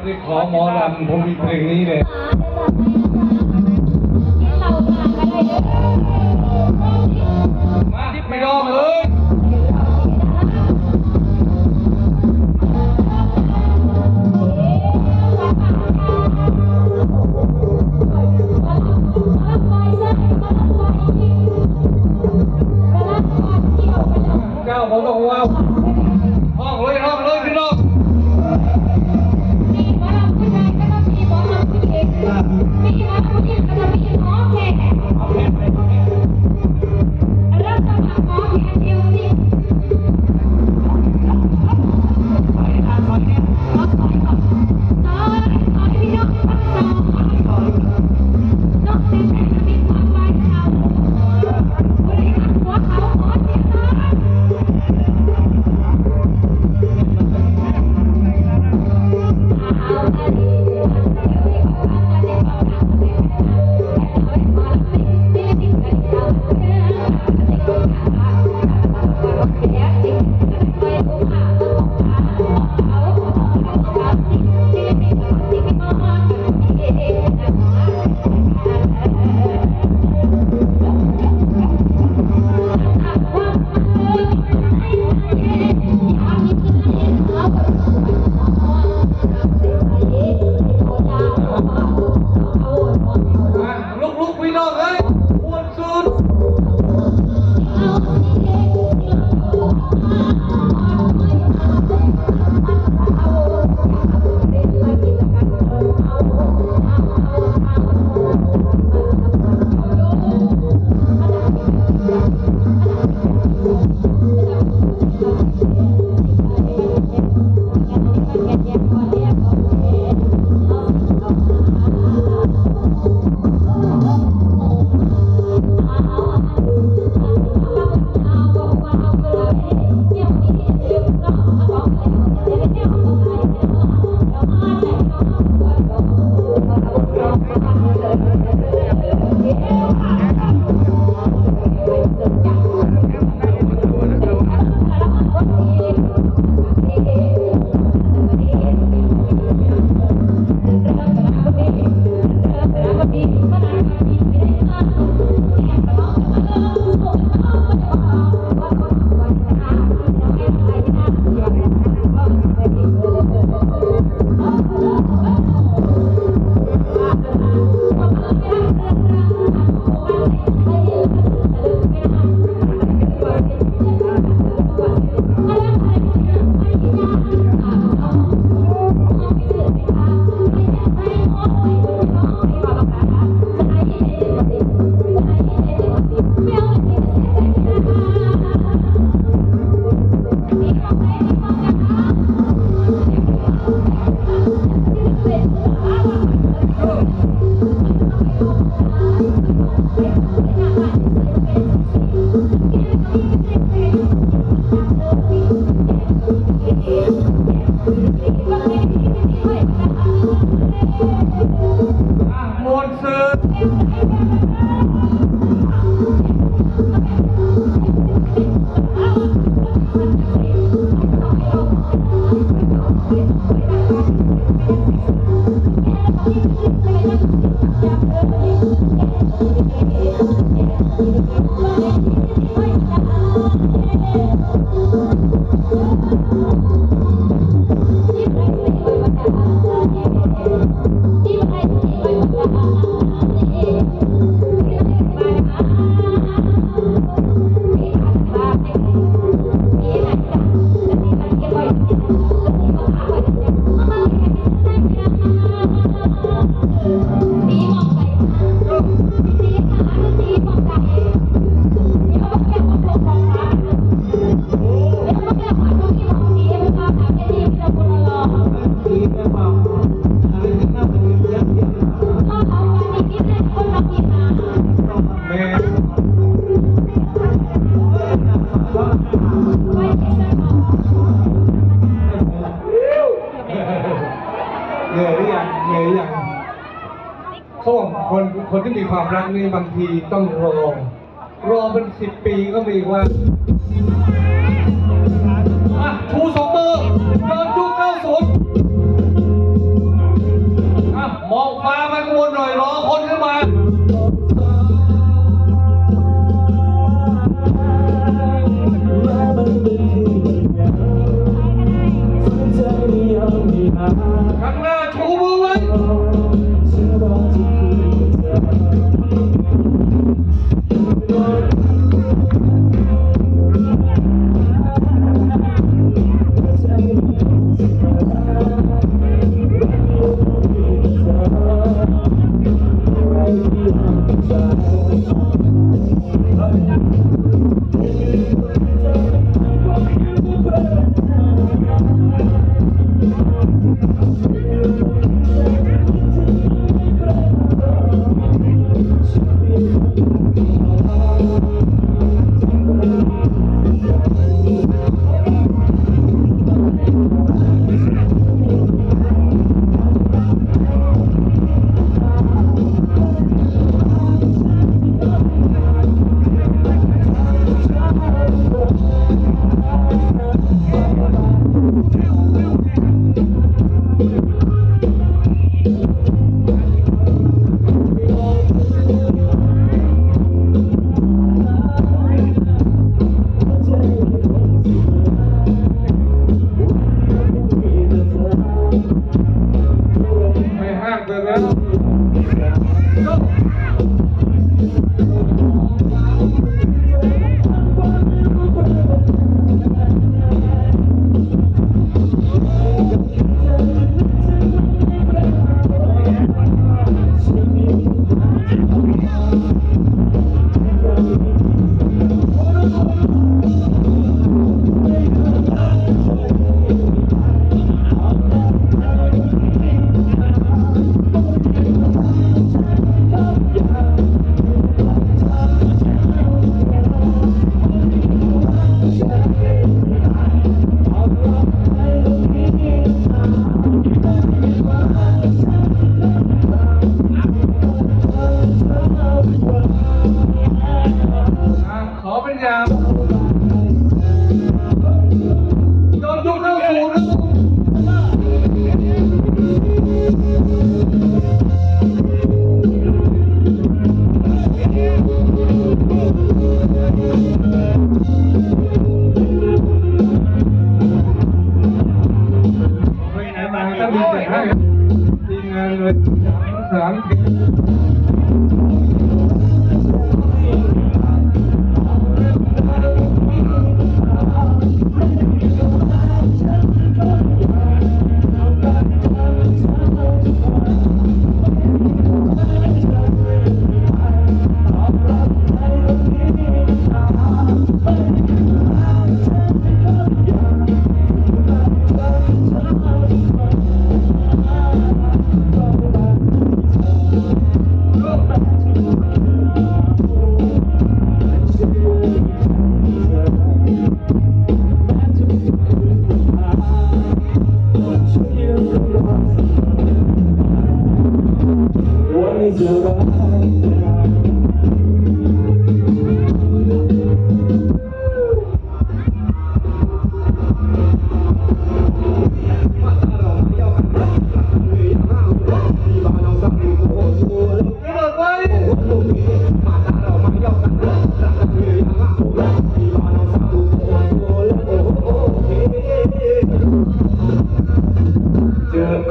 ได้ขอหมอลำผมมีเพลงนี้เลยมาไม่รอเลยเจ้าผมต้องว่าห้องเลยพี่น้องลุกพี่น้องเฮ้ยอ้วนสุดมวนซื้อเหนื่อยหรือยังเขาบอกคนที่มีความรักนี่บางทีต้องรอเป็น10 ปีก็มีว่าชู2 มือย้อนยุค90 ข้างหน้าชูมือไว้ไม่ห้างเกินแล้วขอเป็นยามโดนยุคเข้าสู่นะไปไหนมาต้องดีใจให้ทีมงานเลยสาม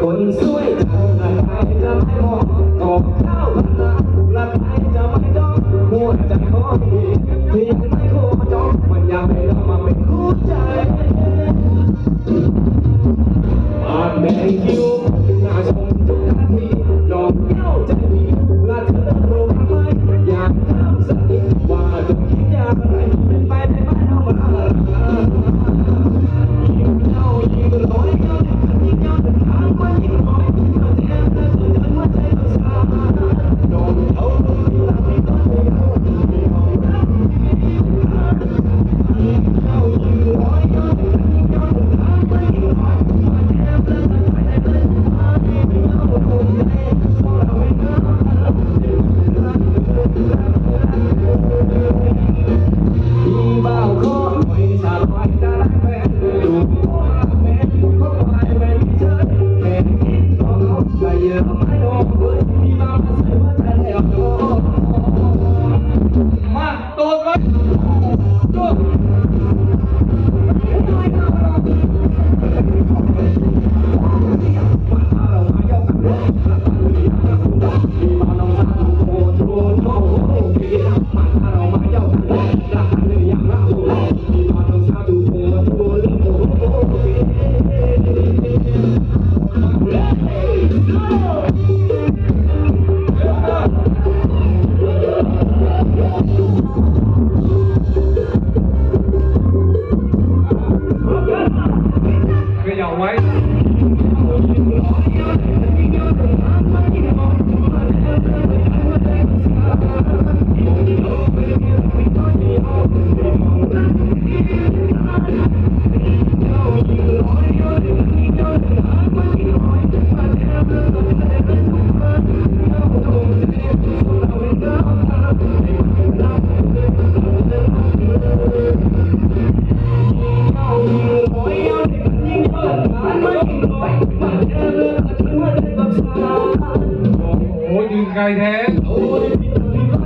คนสวยจังใครจะไม่มองตกเท้าพันนาและใครจะไม่จ้องหัวใจของดีที่ยังไม่โคจรมันยังไม่เริ่มมาเป็นคู่ใจปากแดงคิ้วหน้าชมทุกนาทีดอกแก้วใจดีและเธอรู้ไหมอยากถามสักนิดว่าจะคิดอย่างไรเป็นไปได้ไหมเอามายิ่งเจ้ายิ่งร้อยเจ้ายิ่งเจ้าจะถามว่ายิ่งน้อยก็แทบจะเกินหัวใจเราสาโดนเอาที่หลังไม่ต้องไปเอาไม่เอายิ่งเจ้ายิ่งร้อยเจ้ายิ่งเจ้าจะถามว่ายิ่งน้อยก็แทบจะเกินหัวใจเราสา โอ้ยยืนไกลแท้ โอ้ยพี่พี่ก็